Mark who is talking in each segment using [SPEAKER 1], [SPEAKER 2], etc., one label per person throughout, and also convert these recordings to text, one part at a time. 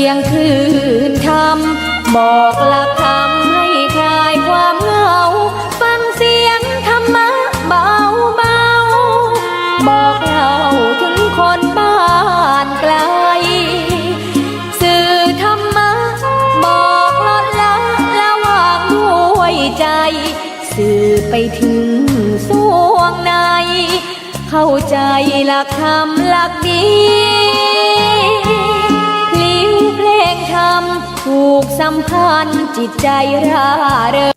[SPEAKER 1] ยงคลื่นธรรมบอกหลักธรรมให้คลายความเหงาฟังเสียงธรรมะเบาเบาบอกเล่าถึงคนบ้านไกลสื่อธรรมะบอกลดละละวางด้วยใจสื่อไปถึงสวงในเข้าใจหลักธรรมหลักดีพลิ้วเพลงธรรมถูกสัมพันธ์จิตใจร่าเริง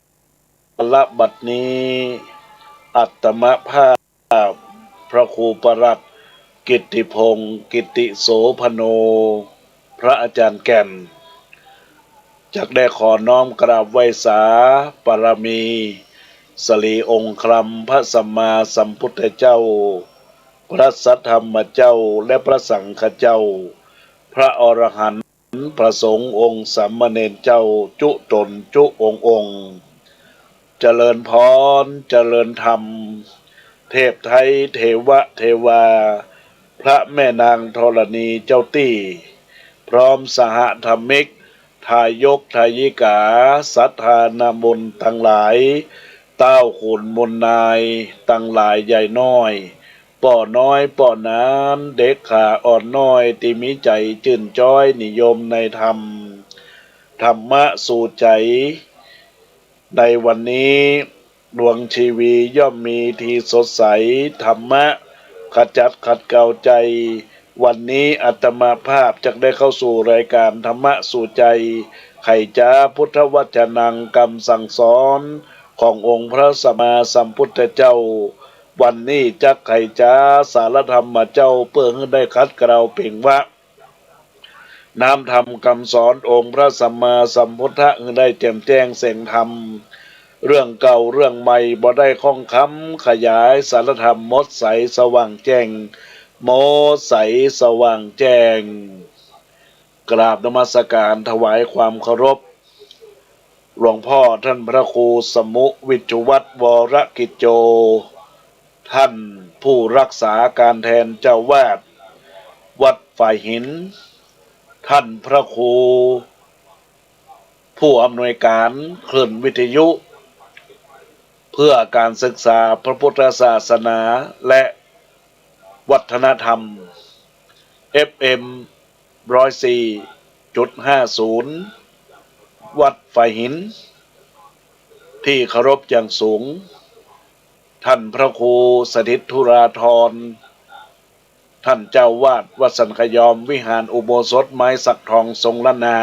[SPEAKER 2] ละบัดนี้อัตมภาพพระครูประหลัดกิตติพงศ์กิตติโสพโนพระอาจารย์แก่นจักได้ขอน้อมกราบไหว้สาปรมีสรีองค์ครัมพระสัมมาสัมพุทธเจ้าพระสัทธรรมเจ้าและพระสังฆเจ้าพระอรหันต์พระสงฆ์องค์สามเณรเจ้าจุตนจุองค์เจริญพรเจริญธรรมเทพไทยเทวะเทวาพระแม่นางธรณีเจ้าตี้พร้อมสหธรรมิกทายกทายิกาสัทธานามนทั้งหลายเต้าขุนมนนายตั้งหลายใหญ่น้อยป่อน้อยป่อนานเด็กขาอ่อนน้อยที่มีใจจื่นจ้อยนิยมในธรรมธรรมะสู่ใจในวันนี้ดวงชีวีย่อมมีที่สดใสธรรมะขจัดขัดเกลาใจวันนี้อาตมาภาพจะได้เข้าสู่รายการธรรมะสู่ใจไข่จ้าพุทธวจนังคำสั่งสอนขององค์พระสัมมาสัมพุทธเจ้าวันนี้จักไข่จ้าสารธรรมเจ้าเพื่อให้ได้คัดเกลาเพ่งวะน้ำธรรมคำสอนองค์พระสัมมาสัมพุทธะให้ได้แจ่มแจ้งแสงธรรมเรื่องเก่าเรื่องใหม่บ่ได้ข้องคำขยายสารธรรมมดใสสว่างแจ้งมดใสสว่างแจ้งกราบนมัสการถวายความเคารพหลวงพ่อท่านพระครูสมุวิจุวัฒน์วรกิจโจท่านผู้รักษาการแทนเจ้าวาดวัดฝ่ายหินท่านพระครูผู้อำนวยการคลื่นวิทยุเพื่อการศึกษาพระพุทธศาสนาและวัฒนธรรม FM 104.50 วัดฝ่ายหินที่เคารพอย่างสูงท่านพระครูสถิตธุราธรท่านเจ้าวาดวัดสันขยอมวิหารอุโบสถไม้สักทองทรงละนา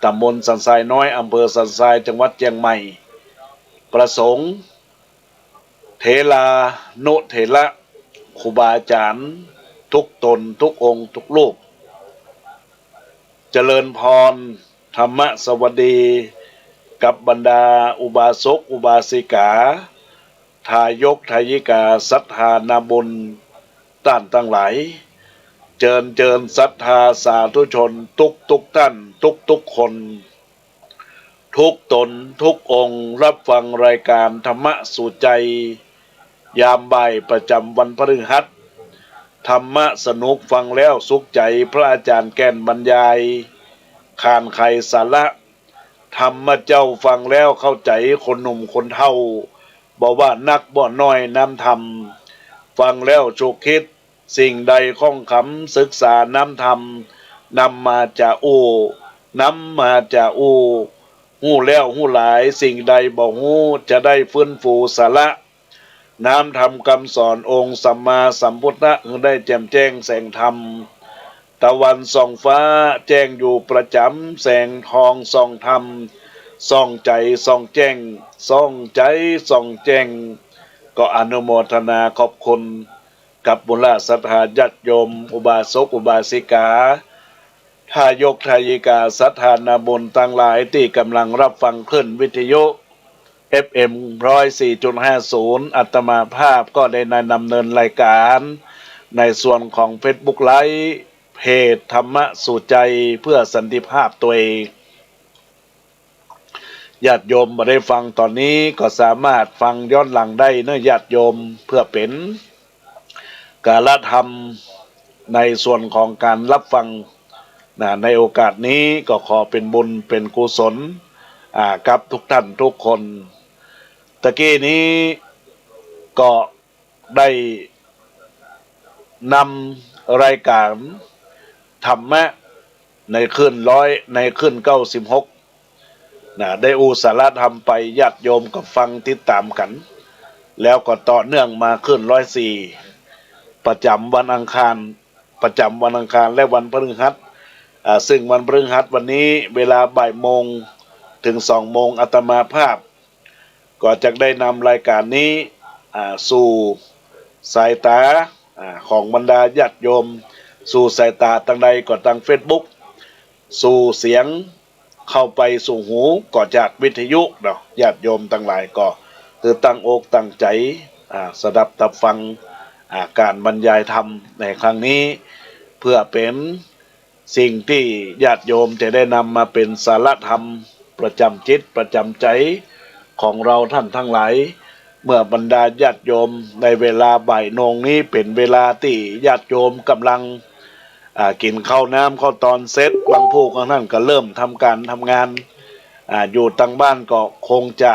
[SPEAKER 2] ตำบลสันทรายน้อยอำเภอสันทรายจังหวัดเชียงใหม่ประสงค์เถลานุเถระครูบาอาจารย์ทุกตนทุกองค์ทุกลูกเจริญพรธรรมสวัสดีกับบรรดาอุบาสกอุบาสิกาทายกทายิกาศรัทธานาบุญท่านทั้งหลายเจิญศรัทธาสาธุชนทุกท่านทุกคนทุกตนทุกองค์รับฟังรายการธรรมะสู่ใจยามบ่ายประจำวันพฤหัสธรรมะสนุกฟังแล้วสุขใจพระอาจารย์แก่นบรรยายขานไขสาระธรรมะเจ้าฟังแล้วเข้าใจคนหนุ่มคนเฒ่าบอกว่านักบ่น้อยน้ำธรรมฟังแล้วฉุกคิดสิ่งใดข้องคำศึกษาน้ำธรรมนำมาจากหู้แล้วหู้หลายสิ่งใดบอกหู้จะได้ฟื้นฟูสาระน้ำธรรมคำสอนองค์สัมมาสัมพุทธะได้แจ่มแจ้งแสงธรรมตะวันส่องฟ้าแจ้งอยู่ประจำแสงทองส่องธรรมส่องใจส่องแจ้งส่องใจส่องแจ้งก็อนุโมทนาขอบคุณกับบุญศรัทธาญาติโยมอุบาสกอุบาสิกาทายกทายิกาศรัทธานาบุญทั้งหลายที่กำลังรับฟังคลื่นวิทยุ FM 104.50 อัตมาภาพก็ได้ดำเนินรายการในส่วนของ Facebook ไลฟ์เพจธรรมะสู่ใจเพื่อสันติภาพตัวเองญาติโยมมาได้ฟังตอนนี้ก็สามารถฟังย้อนหลังได้เนื้อญาติโยมเพื่อเป็นกาลธรรมในส่วนของการรับฟัง ในโอกาสนี้ก็ขอเป็นบุญเป็นกุศลกับทุกท่านทุกคนตะกี้นี้ก็ได้นำรายการธรรมะในขึ้นในขึ้น96ได้อุสาระธรรมไปญาติโยมก็ฟังติดตามกัน แล้วก็ต่อเนื่องมาขึ้น104ประจำวันอังคารและวันพฤหัสซึ่งวันพฤหัสวันนี้เวลาบ่ายโมงถึง2 โมงอาตมาภาพก็จะได้นำรายการนี้สู่สายตาของบรรดาญาติโยมสู่สายตาทางใดก็ทาง Facebook สู่เสียงเข้าไปสู่หูก็จากวิทยุเนาะญาติโยมทั้งหลายก็คือตั้งอกตั้งใจสดับตับฟังการบรรยายธรรมในครั้งนี้เพื่อเป็นสิ่งที่ญาติโยมจะได้นำมาเป็นสาระธรรมประจำจิตประจำใจของเราท่านทั้งหลายเมื่อบรรดาญาติโยมในเวลาบ่ายโมงนี้เป็นเวลาที่ญาติโยมกำลังกินข้าวน้ำข้าวตอนเสร็จบางผู้ของท่านก็เริ่มทำงานอยู่ตั้งบ้านก็คงจะ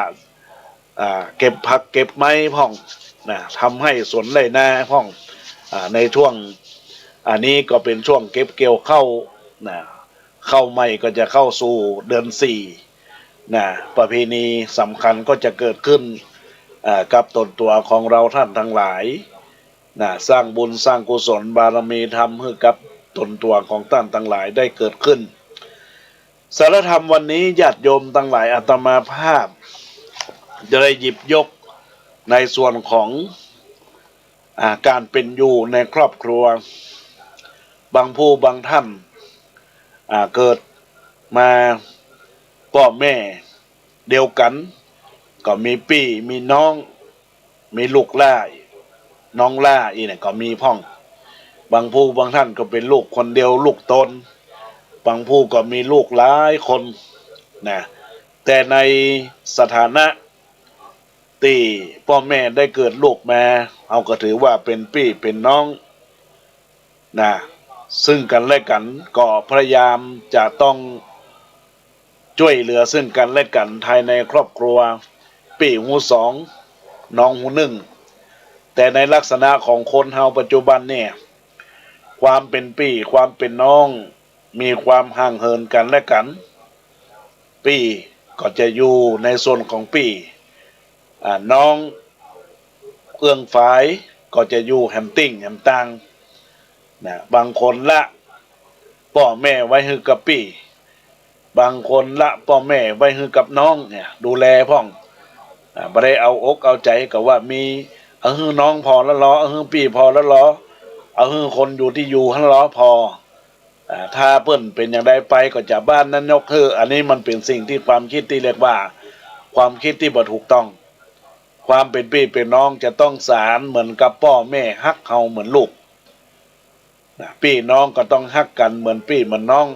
[SPEAKER 2] เก็บผักเก็บไม้พ่องทำให้สวนไร่นาพ่องในช่วงอันนี้ก็เป็นช่วงเก็บเกี่ยวเข้าเข้าใหม่ก็จะเข้าสู่เดือน4ประเพณีสำคัญก็จะเกิดขึ้นกับตนตัวของเราท่านทั้งหลายสร้างบุญสร้างกุศลบารมีธรรมให้กับตนตัวของท่านทั้งหลายได้เกิดขึ้นสารธรรมวันนี้ญาติโยมทั้งหลายอาตมาภาพจะได้หยิบยกในส่วนของการเป็นอยู่ในครอบครัวบางผู้บางท่านเกิดมาพ่อแม่เดียวกันก็มีพี่มีน้องมีลูกล่าน้องล่าอีเนี่ยก็มีพ่องบางผู้บางท่านก็เป็นลูกคนเดียวลูกตนบางผู้ก็มีลูกหลายคนแต่ในสถานะที่พ่อแม่ได้เกิดลูกมาเอาก็ถือว่าเป็นพี่เป็นน้องซึ่งกันและกันก็พยายามจะต้องช่วยเหลือซึ่งกันและกันภายในครอบครัวพี่หู2น้องหู1แต่ในลักษณะของคนเฮาปัจจุบันเนี่ยความเป็นพี่ความเป็นน้องมีความห่างเหินกันและกันพี่ก็จะอยู่ในส่วนของพี่น้องเอื้องฝายก็จะอยู่แฮมติ้งแฮมตังบางคนละพ่อแม่ไว้ให้กับพี่บางคนละพ่อแม่ไว้ให้กับน้องเนี่ยดูแลพ่องไม่ได้เอาอกเอาใจกับว่ามีน้องพอแล้วล้อพี่พอแล้วล้อคนอยู่ที่อยู่ให้ล้อพอถ้าเปิ้นเป็นอย่างใดไปก็จะบ้านนั้นยกอันนี้มันเป็นสิ่งที่ความคิดที่เรียกว่าความคิดที่บ่ถูกต้องความเป็นพี่เป็นน้องจะต้องสารเหมือนกับพ่อแม่ฮักเฮาเหมือนลูกพี่น้องก็ต้องฮักกันเหมือนพี่เหมือนน้อง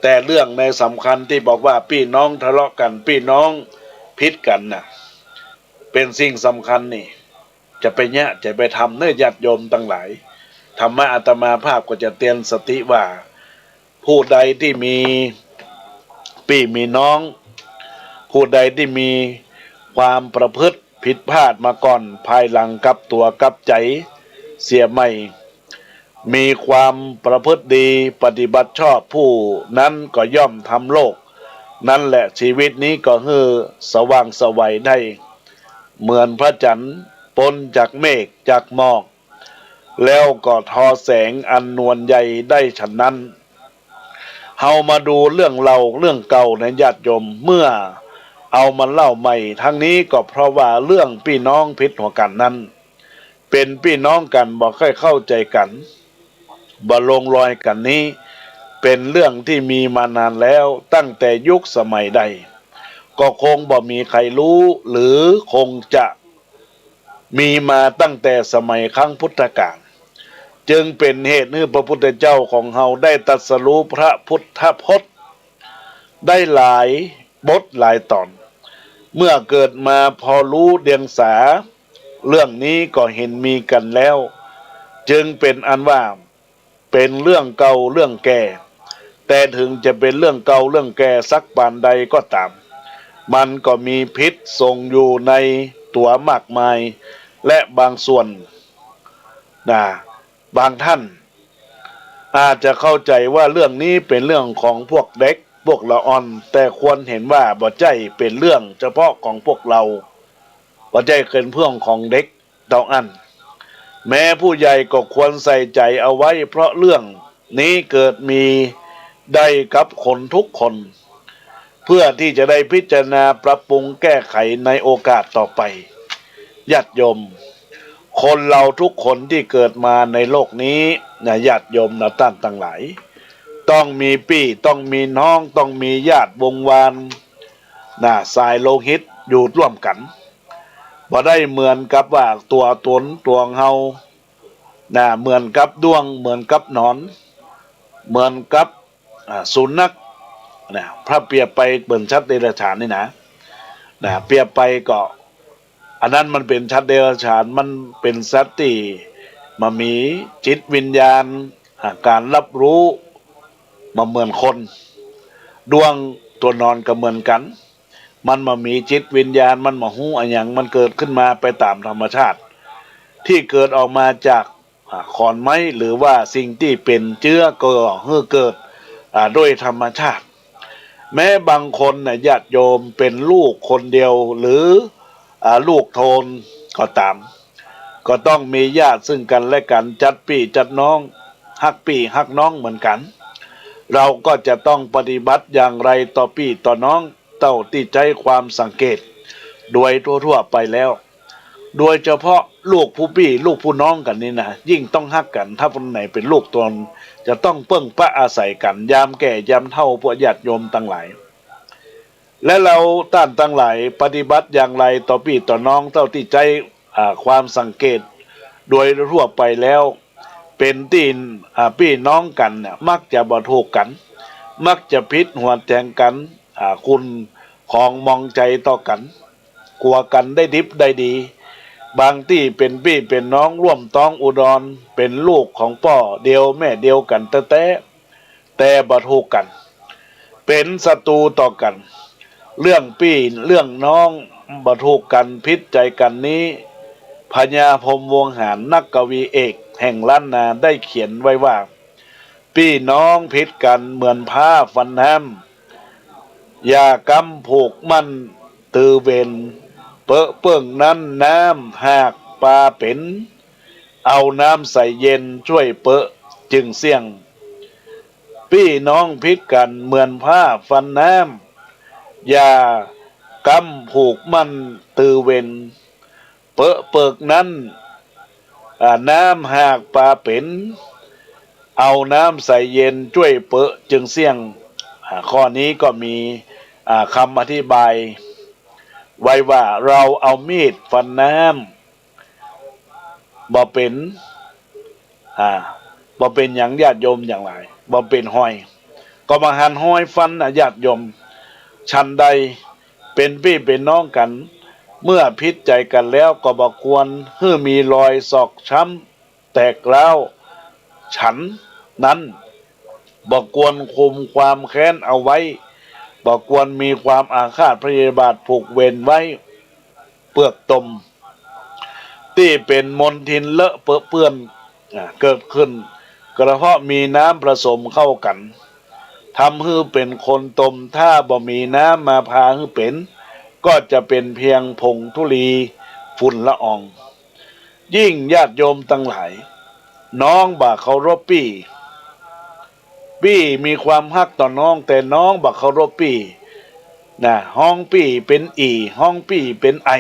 [SPEAKER 2] แต่เรื่องในสำคัญที่บอกว่าพี่น้องทะเลาะกันพี่น้องพิษกันเป็นสิ่งสำคัญนี่จะไปจะไปทำเนื้อญาติโยมทั้งหลายธรรมะอาตมาภาพก็จะเตือนสติว่าผู้ใดที่มีพี่มีน้องผู้ใดที่มีความประพฤติผิดพลาดมาก่อนภายหลังกับตัวกับใจเสียไม่มีความประพฤติดีปฏิบัติชอบผู้นั้นก็ย่อมทำโลกนั่นแหละชีวิตนี้ก็สว่างสวัยได้เหมือนพระจันทร์ปนจากเมฆจากหมอกแล้วก็ทอแสงอันนวลใหญ่ได้ฉะนั้นเฮามาดูเรื่องเก่าในญาติโยมเมื่อเอามาเล่าใหม่ทั้งนี้ก็เพราะว่าเรื่องพี่น้องพิษหัวกันนั้นเป็นพี่น้องกันบ่ค่อยเข้าใจกันบ่ลงรอยกันนี้เป็นเรื่องที่มีมานานแล้วตั้งแต่ยุคสมัยใดก็คงบ่มีใครรู้หรือคงจะมีมาตั้งแต่สมัยครั้งพุทธกาลจึงเป็นเหตุให้พระพุทธเจ้าของเฮาได้ตรัสรู้พระพุทธพจน์ได้หลายบทหลายตอนเมื่อเกิดมาพอรู้เดียงสาเรื่องนี้ก็เห็นมีกันแล้วจึงเป็นอันว่าเป็นเรื่องเก่าเรื่องแก่ แต่ถึงจะเป็นเรื่องเก่าเรื่องแก่สักปานใดก็ตามมันก็มีพิษทรงอยู่ในตัวมากมายและบางส่วนบางท่านอาจจะเข้าใจว่าเรื่องนี้เป็นเรื่องของพวกเด็กพวกละอ่อนแต่ควรเห็นว่าบ่ใจเป็นเรื่องเฉพาะของพวกเราบ่ใจเป็นเรื่องของเด็กเท่านั้นแม้ผู้ใหญ่ก็ควรใส่ใจเอาไว้เพราะเรื่องนี้เกิดมีได้กับคนทุกคนเพื่อที่จะได้พิจารณาปรับปรุงแก้ไขในโอกาสต่อไปญาติโยมคนเราทุกคนที่เกิดมาในโลกนี้นะญาติโยมนะท่านทั้งหลายต้องมีพี่ต้องมีน้องต้องมีญาติวงวานสายโลหิตอยู่ร่วมกันบ่ได้เหมือนกับว่าตัวตนตัวเฮาเหมือนกับดวงเหมือนกับหนอนเหมือนกับสุนัขพระเปรียบไปเหมือนชัดเดรัจฉานนี่นะเปรียบไปก็อันนั้นมันเป็นชัดเดรัจฉานมันเป็นสัตว์ที่มามีจิตวิญญาณการรับรู้มาเหมือนคนดวงตัวนอนก็เหมือนกันมันมามีจิตวิญญาณมันมาหู้อะไรอย่างมันเกิดขึ้นมาไปตามธรรมชาติที่เกิดออกมาจากขอนไม้หรือว่าสิ่งที่เป็นเชื้อก็เกิดด้วยธรรมชาติแม้บางคนญาติโยมเป็นลูกคนเดียวหรือลูกโทนก็ตามก็ต้องมีญาติซึ่งกันและกันจัดพี่จัดน้องฮักพี่ฮักน้องเหมือนกันเราก็จะต้องปฏิบัติอย่างไรต่อพี่ต่อน้องเต้าที่ใจความสังเกตโดยทั่วๆไปแล้วโดยเฉพาะลูกผู้พี่ลูกผู้น้องกันนี่นะยิ่งต้องฮักกันถ้าคนไหนเป็นลูกตนจะต้องเปิ้งปะอาศัยกันยามแก่ยามเฒ่าพวกญาติโยมทั้งหลายและเราท่านทั้งหลายปฏิบัติอย่างไรต่อพี่ต่อน้องเท่าที่ใจความสังเกตโดยทั่วไปแล้วเป็นที่พี่น้องกันเนี่ยมักจะบ่ถูกกันมักจะพิษหัวแทงกันคุณของมองใจต่อกันกลัวกันได้ดิบได้ดีบางที่เป็นพี่เป็นน้องร่วมต้องอุดรเป็นลูกของพ่อเดียวแม่เดียวกันแต่บ่ถูกกันเป็นศัตรูต่อกันเรื่องพี่เรื่องน้องบ่ถูกกันพิษใจกันนี้พญาพรหมวงศ์หารนักกวีเอกแห่งล้านนาได้เขียนไว้ว่าพี่น้องพิษกันเหมือนผ้าฟันน้ำอย่ากำผูกมันตือเวนเปิ้งนั้นน้ำหากปลาเป็นเอาน้ำใส่เย็นช่วยจึงเสี่ยงพี่น้องพิษกันเหมือนผ้าฟันน้ำอย่ากำผูกมันตือเวนเปิกนั้นน้ำหากปลาเป็นเอาน้ำใส่เย็นช่วยจึงเสี่ยงข้อนี้ก็มีคำอธิบายไว้ว่าเราเอามีดฟันน้ำบ่เป็นอย่างญาติโยมอย่างไรบ่เป็นห้อยก็มาหันห้อยฟันญาติโยมชันใดเป็นพี่เป็นน้องกันเมื่อพิษใจกันแล้วก็บ่ควรให้มีรอยศอกช้ำแตกร้าวฉันนั้นบ่ควรคุมความแค้นเอาไว้บ่ควรมีความอาฆาตพยาบาทผูกเวรไว้เปลือกตมที่เป็นมลทินเลอะเปื้อนเกิดขึ้นก็เพราะมีน้ำผสมเข้ากันทำให้เป็นคนตมถ้าบ่มีน้ำมาพาให้เป็นก็จะเป็นเพียงผงธุลีฝุ่นละอองยิ่งญาติโยมทั้งหลายน้องบ่เคารพพี่มีความฮักต่อน้องแต่น้องบ่เคารพพี่ห้องพี่เป็นห้องพี่เป็นไอ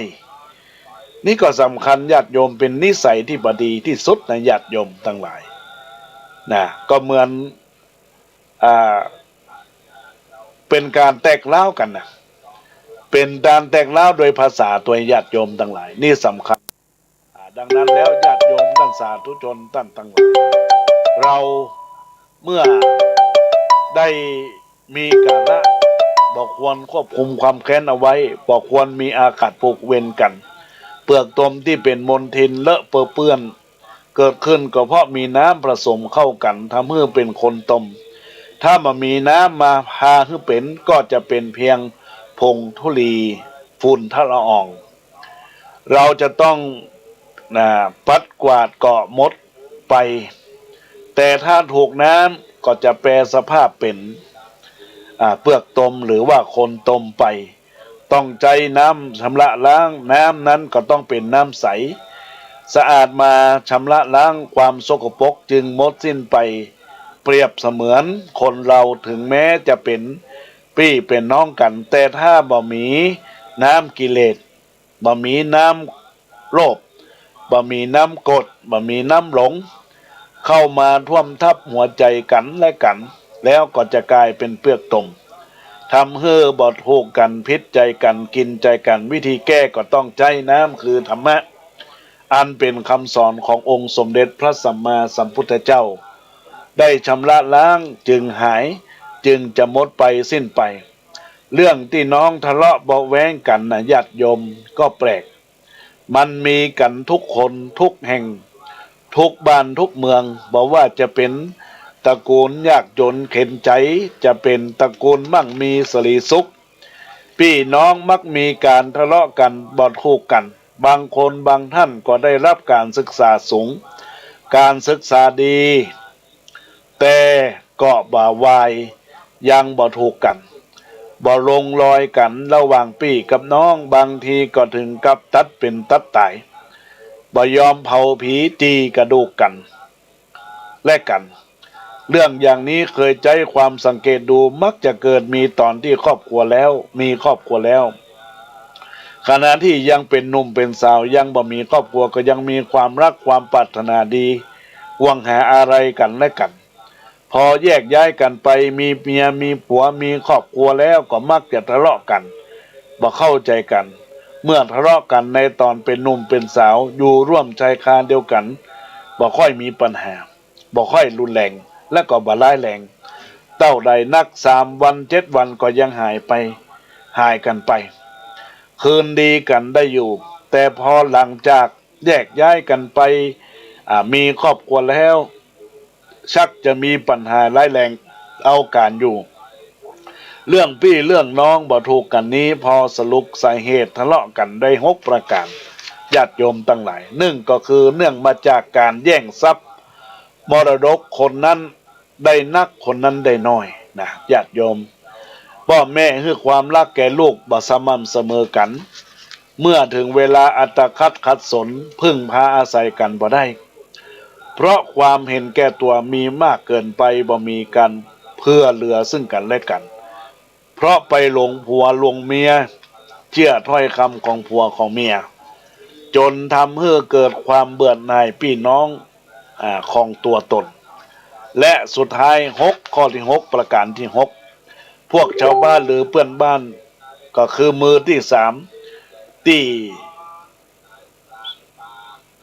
[SPEAKER 2] นี่ก็สำคัญญาติโยมเป็นนิสัยที่บดีที่สุดในญาติโยมทั้งหลายก็เหมือนเป็นการแตกเล้ากันเป็นการแตกเล้าโดยภาษาตัวญาติโยมทั้งหลายนี่สำคัญดังนั้นแล้วญาติโยมทั้งสาธุชนท่านทั้งหลายเราเมื่อได้มีกาละบอกควรควบคุมความแค้นเอาไว้บอกควรมีอาฆาตผูกเวรกันเปลือกตมที่เป็นมลทินเลอะเปื้อนเกิดขึ้นก็เพราะมีน้ำผสมเข้ากันทำให้เป็นคนตม ถ้ามามีน้ำมาพาขึ้นเป็นก็จะเป็นเพียงผงธุลีฝุ่นทละออง เราจะต้องปัดกวาดเกาะมดไปแต่ถ้าถูกน้ำก็จะแปรสภาพเป็นเปลือกตมหรือว่าคนตมไปต้องใจน้ำชำระล้างน้ำนั้นก็ต้องเป็นน้ำใสสะอาดมาชำระล้างความสกปรกจึงหมดสิ้นไปเปรียบเสมือนคนเราถึงแม้จะเป็นพี่เป็นน้องกันแต่ถ้าบ่มีน้ำกิเลสบ่มีน้ำโลภบ่มีน้ำกดบ่มีน้ำหลงเข้ามาท่วมทับหัวใจกันและกันแล้วก็จะกลายเป็นเปลือกตมทำให้บ่ถูกกันพิษใจกันกินใจกันวิธีแก้ก็ต้องใจน้ำคือธรรมะอันเป็นคำสอนขององค์สมเด็จพระสัมมาสัมพุทธเจ้าได้ชำระล้างจึงหายจึงจะหมดไปสิ้นไปเรื่องที่น้องทะเลาะเบาะแว้งกันนะญาติโยมก็แปลกมันมีกันทุกคนทุกแห่งทุกบ้านทุกเมืองบอกว่าจะเป็นตระกูลยากจนเข็นใจจะเป็นตระกูลมั่งมีสิริสุขพี่น้องมักมีการทะเลาะกันบ่ถูกกันบางคนบางท่านก็ได้รับการศึกษาสูงการศึกษาดีแต่ก็บ่าวายยังบ่ถูกกันบ่ลงรอยกันระหว่างพี่กับน้องบางทีก็ถึงกับตัดเป็นตัดตายบ่ยอมเผาผีตีกระดูกกันและกันเรื่องอย่างนี้เคยใจความสังเกตดูมักจะเกิดมีตอนที่ครอบครัวแล้วมีครอบครัวแล้วขณะที่ยังเป็นหนุ่มเป็นสาวยังบ่มีครอบครัวก็ยังมีความรักความปรารถนาดีหวงหาอะไรกันและกันพอแยกย้ายกันไปมีเมียมีผัวมีครอบครัวแล้วก็มักจะทะเลาะกันบ่เข้าใจกันเมื่อทะเลาะกันในตอนเป็นหนุ่มเป็นสาวอยู่ร่วมชายคาเดียวกันบ่ค่อยมีปัญหาบ่ค่อยรุนแรงและก็บ่ร้ายแรงเต้าใดนัก3 วัน 7 วันก็ยังหายกันไปคืนดีกันได้อยู่แต่พอหลังจากแยกย้ายกันไปมีครอบครัวแล้วชักจะมีปัญหาร้ายแรงเอาการอยู่เรื่องพี่เรื่องน้องบ่ถูกกันนี้พอสรุปสาเหตุทะเลาะกันได้6 ประการญาติโยมตั้งหลาย1ก็คือเนื่องมาจากการแย่งทรัพย์มรดกคนนั้นได้นักคนนั้นได้น้อยนะญาติโยมพ่อแม่คือความรักแก่ลูกบ่สม่ำเสมอกันเมื่อถึงเวลาอัตคัดขัดสนพึ่งพาอาศัยกันบ่ได้เพราะความเห็นแก่ตัวมีมากเกินไปบ่มีกันเพื่อเหลือซึ่งกันและกันเพราะไปหลงผัวหลงเมียเชื่อถ้อยคำของผัวของเมียจนทำให้เกิดความเบื่อหน่ายพี่น้องของตัวตนและสุดท้ายข้อที่6ประการที่6พวกชาวบ้านหรือเพื่อนบ้านก็คือมือที่3ที่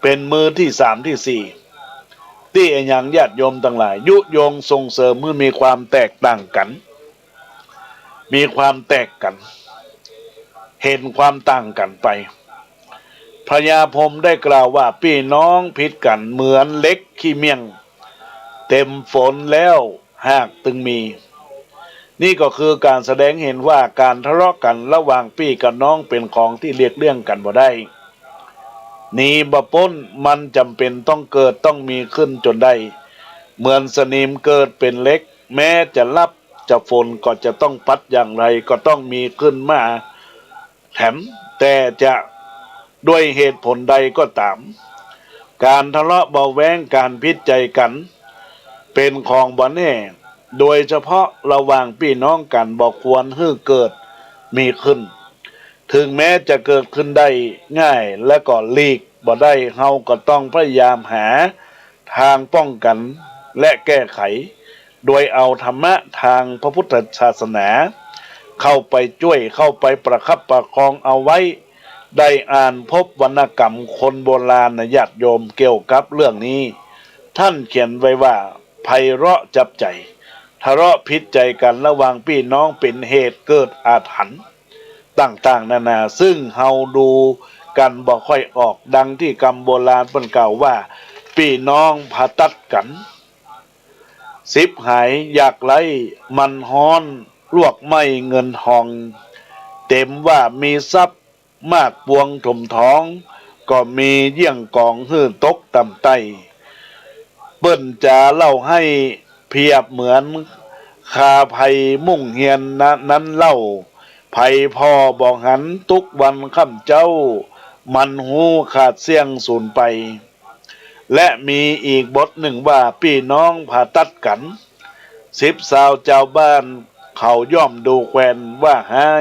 [SPEAKER 2] เป็นมือที่3ที่4ที่อย่างญาติโยมทั้งหลายยุยงส่งเสริมเมื่อมีความแตกต่างกันมีความแตกกันเห็นความต่างกันไปพญาพรหมได้กล่าวว่าพี่น้องผิดกันเหมือนเล็กขี้เมี่ยงเต็มฝนแล้วหากตึงมีนี่ก็คือการแสดงเห็นว่าการทะเลาะกันระหว่างพี่กับน้องเป็นของที่เลียกเลี่ยงกันบ่ได้นี่บ่พ้นมันจำเป็นต้องเกิดต้องมีขึ้นจนได้เหมือนสนิมเกิดเป็นเล็กแม้จะรับจะฝนก็จะต้องปัดอย่างไรก็ต้องมีขึ้นมาแถมแต่จะด้วยเหตุผลใดก็ตามการทะเลาะเบาแว้งการพิษใจกันเป็นของบ่แน่โดยเฉพาะระหว่างพี่น้องกันบ่ควรให้เกิดมีขึ้นถึงแม้จะเกิดขึ้นได้ง่ายและก็หลีกบ่ได้เฮาก็ต้องพยายามหาทางป้องกันและแก้ไขโดยเอาธรรมะทางพระพุทธศาสนาเข้าไปช่วยเข้าไปประคับประคองเอาไว้ได้อ่านพบวรรณกรรมคนโบราณญาติโยมเกี่ยวกับเรื่องนี้ท่านเขียนไว้ว่าไพเราะจับใจทะเลาะพิษใจกันระหว่างพี่น้องเป็นเหตุเกิดอาถรรพ์ต่างๆนานาซึ่งเฮาดูกันบ่ค่อยออกดังที่คำโบราณเพิ่นกล่าวว่าพี่น้องผ่าตัดกัน สิบหายอยากไล่มันฮ้อนลวกไม่เงินทอง เต็มว่ามีทรัพย์มากปวงถมท้อง ก็มีเยี่ยงกองหื้อตกต่ำไตเปิ้นจะเล่าให้เพียบเหมือนคาภัยมุ่งเฮียนนั้นเล่าภัยพ่อบอกหันทุกวันค่ำเจ้า มันหูขาดเสียงสูญไป และมีอีกบทหนึ่งว่าพี่น้องผ่าตัดกันสิบสาวเจ้าบ้านเขาย่อมดูแควนว่าให้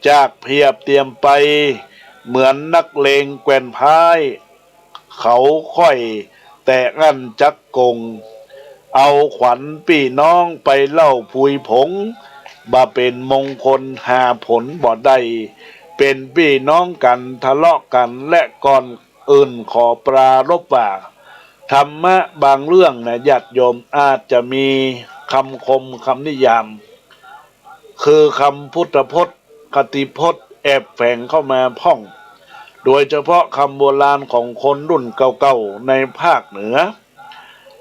[SPEAKER 2] จากเพียบเตรียมไปเหมือนนักเลงแกว่นพายเขาค่อยแต่งันจักกงเอาขวัญพี่น้องไปเล่าผุยผงบ่เป็นมงคลหาผลบ่ได้เป็นพี่น้องกันทะเลาะกันและก่อนอื่นขอปรารภว่าธรรมะบางเรื่องนะญาติโยมอาจจะมีคำคมคำนิยามคือคำพุทธพจน์คติพจน์แอบแฝงเข้ามาพ่องโดยเฉพาะคำโบราณของคนรุ่นเก่าๆในภาคเหนือ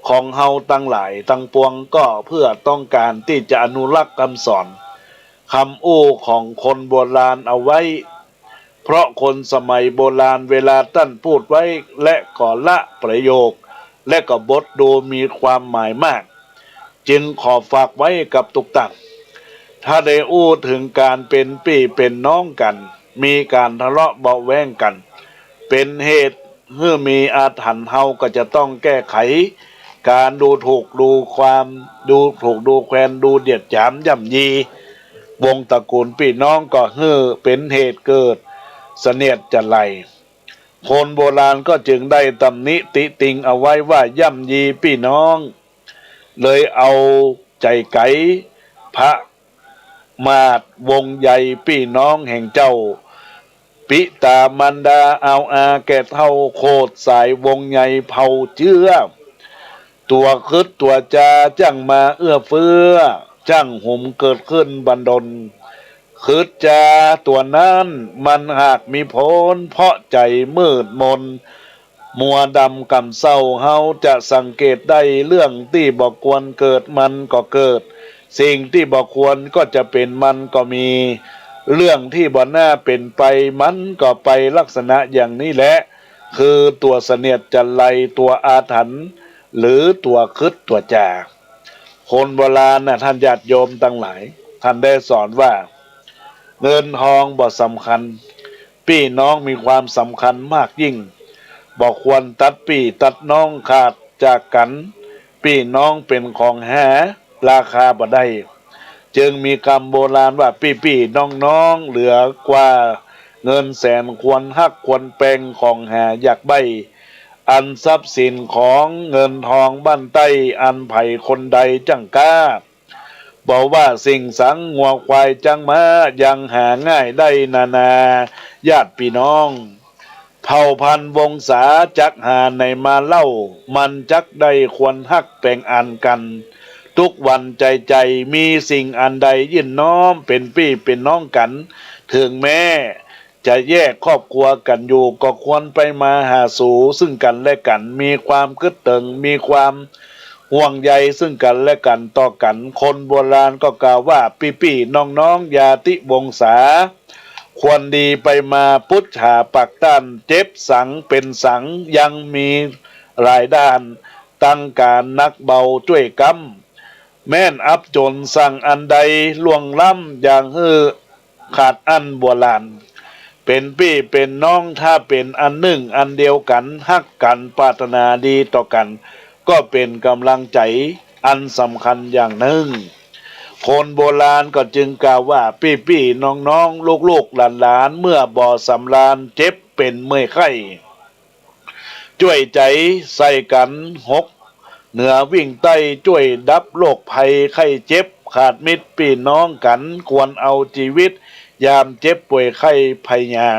[SPEAKER 2] ของเฮาตั้งหลายตั้งปวงก็เพื่อต้องการที่จะอนุรักษ์คำสอนคำอู้ของคนโบราณเอาไว้เพราะคนสมัยโบราณเวลาท่านพูดไว้และก็ละประโยคและก็บทดูมีความหมายมากจึงขอฝากไว้กับทุกท่านถ้าได้อู้ถึงการเป็นพี่เป็นน้องกันมีการทะเลาะเบาะแว้งกันเป็นเหตุเมื่อมีอาถรรพ์เฮาก็จะต้องแก้ไขการดูถูกดูความดูถูกดูแคลนดูเดียดหยามย่ำยีวงตระกูลพี่น้องก็เป็นเหตุเกิดเสนียดจันไรคนโบราณก็จึงได้ตำหนิติติงเอาไว้ว่าย่ำยีพี่น้องเลยเอาใจไก่พระมาดวงใหญ่พี่น้องแห่งเจ้าปิตามันดาเอาอาแก่เท่าโคดสายวงใหญ่เผาเชื้อตัวคืดตัวจาจังมาเอื้อเฟื้อจังหุ่มเกิดขึ้นบันดลคืดจาตัวนั้นมันหากมีผลเพราะใจมืดมนมัวดำกำเศร้าเฮาจะสังเกตได้เรื่องที่บอกควรเกิดมันก็เกิดสิ่งที่บอกควรก็จะเป็นมันก็มีเรื่องที่บ่น่าเป็นไปมันก็ไปลักษณะอย่างนี้แหละคือตัวเสนียดจันไรตัวอาถรรพ์หรือตัวคืดตัวจาคนโบราณนะท่านญาติโยมทั้งหลายท่านได้สอนว่าเงินทองบ่สำคัญพี่น้องมีความสำคัญมากยิ่งบอกควรตัดพี่ตัดน้องขาดจากกันพี่น้องเป็นของแหราคาบ่ได้จึงมีคำโบราณว่าพี่น้องเหลือกว่าเงินแสนควรฮักควรแปลงของแหอยากใบอันทรัพย์สินของเงินทองบ้านใต้อันไผ่คนใดจังกล้าบอกว่าสิ่งสังงัวควายจังมายังหาง่ายได้นาญาติพี่น้องเผ่าพันธุ์วงศาจักหาในมาเล่ามันจักได้ควรฮักแปลงอันกันทุกวันใจมีสิ่งอันใดยื่นน้อมเป็นพี่เป็นน้องกันถึงแม้จะแยกครอบครัวกันอยู่ก็ควรไปมาหาสู่ซึ่งกันและกันมีความกึดเติงมีความห่วงใยซึ่งกันและกันต่อกันคนโบราณก็กล่าวว่าพี่น้องญาติวงศาควรดีไปมาพุทธาปักต้านเจ็บสังเป็นสังยังมีหลายด้านตั้งการนักเบาช่วยกำแม่นอับจนสั่งอันใดล่วงล้ำอย่างขาดอันโบราณเป็นพี่เป็นน้องถ้าเป็นอันหนึ่งอันเดียวกันฮักกันปรารถนาดีต่อกันก็เป็นกำลังใจอันสำคัญอย่างหนึ่งคนโบราณก็จึงกล่าวว่าพี่น้องลูกหลานเมื่อบ่สำราญเจ็บเป็นเมื่อยไข้ช่วยใจใส่กันหกเหนือวิ่งใต้ช่วยดับโรคภัยไข้เจ็บขาดมิตรพี่น้องกันควรเอาชีวิตยามเจ็บป่วยไข้พยา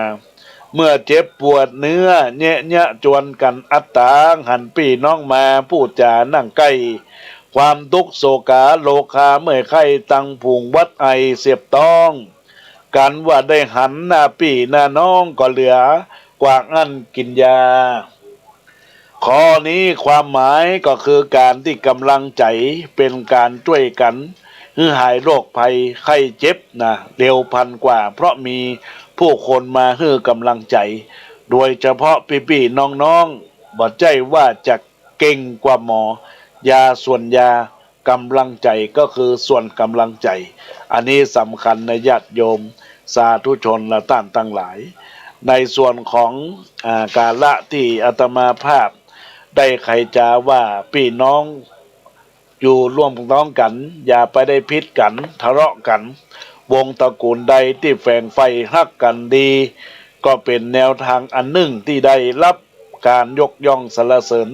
[SPEAKER 2] เมื่อเจ็บปวดเนื้อแยะจวนกันอัตตาหันพี่น้องมาพูดจานั่งใกล้ความทุกข์โศกาโลคาเมื่อยไข้ตังผูงวัดไอเสียบต้องกันว่าได้หันหน้าพี่หน้าน้องก็เหลือกว่างั้นกินยา ข้อนี้ความหมายก็คือการที่กำลังใจเป็นการช่วยกันให้หายโรคภัยไข้เจ็บนะเร็วพันกว่าเพราะมีผู้คนมาให้กำลังใจโดยเฉพาะพี่ๆน้องๆบอกใจว่าจะเก่งกว่าหมอยาส่วนยากำลังใจก็คือส่วนกำลังใจอันนี้สำคัญในญาติโยมสาธุชนและท่านทั้งหลายในส่วนของกาละที่อาตมาภาพได้ไขจาว่าพี่น้องอยู่ร่วมท้องกัน อย่าไปได้พิษกันทะเลาะกัน วงตระกูลใดที่แฝงไฟฮักกันดี ก็เป็นแนวทางอันหนึ่งที่ได้รับการยกย่องสรรเสริญ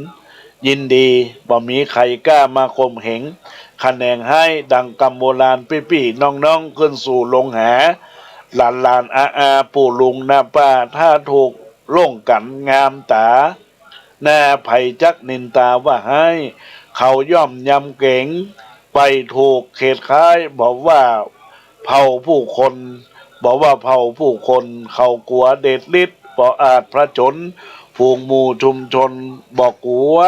[SPEAKER 2] ยินดีบ่มีใครกล้ามาข่มเหงคะแนนให้ดังกำโบราณพี่ๆน้องๆขึ้นสู่ลงหาหลานอาปู่ลุงนาป้าถ้าถูกล่งกันงามตาหน้าไผ่จักนินตาว่าให้เขาย่อมยำเก่งไปถูกเขตค้ายบอกว่าเผ่าผู้คนบอกว่าเผ่าผู้คนเขากลัวเด็ดฤทธิ์บ่อาจพระชนฝูงหมู่ชุมชนบอกกลัว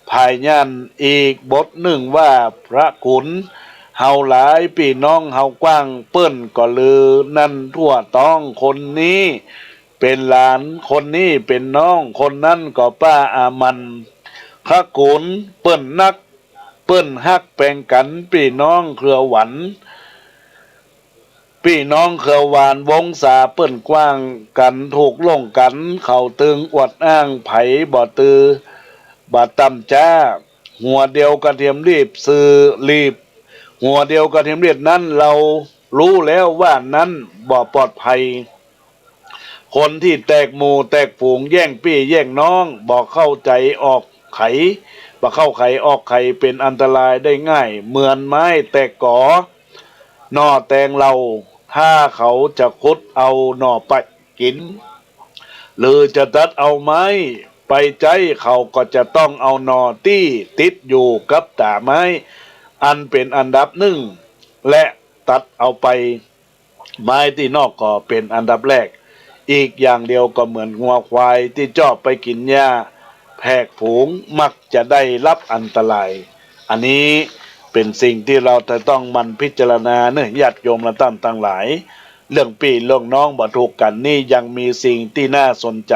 [SPEAKER 2] ภายยันอีกบทหนึ่งว่าพระขุนเฮาหลายพี่น้องเฮากว้างเปิ้นก็ลือนั่นทั่วต้องคนนี้เป็นหลานคนนี้เป็นน้องคนนั้นก็ป้าอามันพระขุนเปิ้นนักเปิ้นฮักแปลงกันพี่น้องเครือหวันพี่น้องเครือวานวงศาเปิ้นกว้างกันถูกล่งกันเขาตึงอวดอ้างไผบ่ตือบาตำจ้าหัวเดียวกระเทียมรีบซื้อรีบหัวเดียวกระเทียมรีบนั้นเรารู้แล้วว่านั้นบ่ปลอดภัยคนที่แตกหมู่แตกฝูงแย่งพี่แย่งน้องบอกเข้าใจออกไขบ่เข้าไขออกไขเป็นอันตรายได้ง่ายเหมือนไม้แตกก่อนอแตงเราถ้าเขาจะคุดเอาหน่อไปกินหรือจะตัดเอาไม้ไปใจเขาก็จะต้องเอาหน่อที่ติดอยู่กับตาไม้อันเป็นอันดับหนึ่งและตัดเอาไปไม้ที่นอกก็เป็นอันดับแรกอีกอย่างเดียวก็เหมือนงัวควายที่ชอบไปกินหญ้าแพกฝูงมักจะได้รับอันตรายอันนี้เป็นสิ่งที่เราจะต้องมันพิจารณาเนื้อญาติโยมและท่านทั้งหลายเรื่องพี่เรื่องน้องบ่ถูกกันนี่ยังมีสิ่งที่น่าสนใจ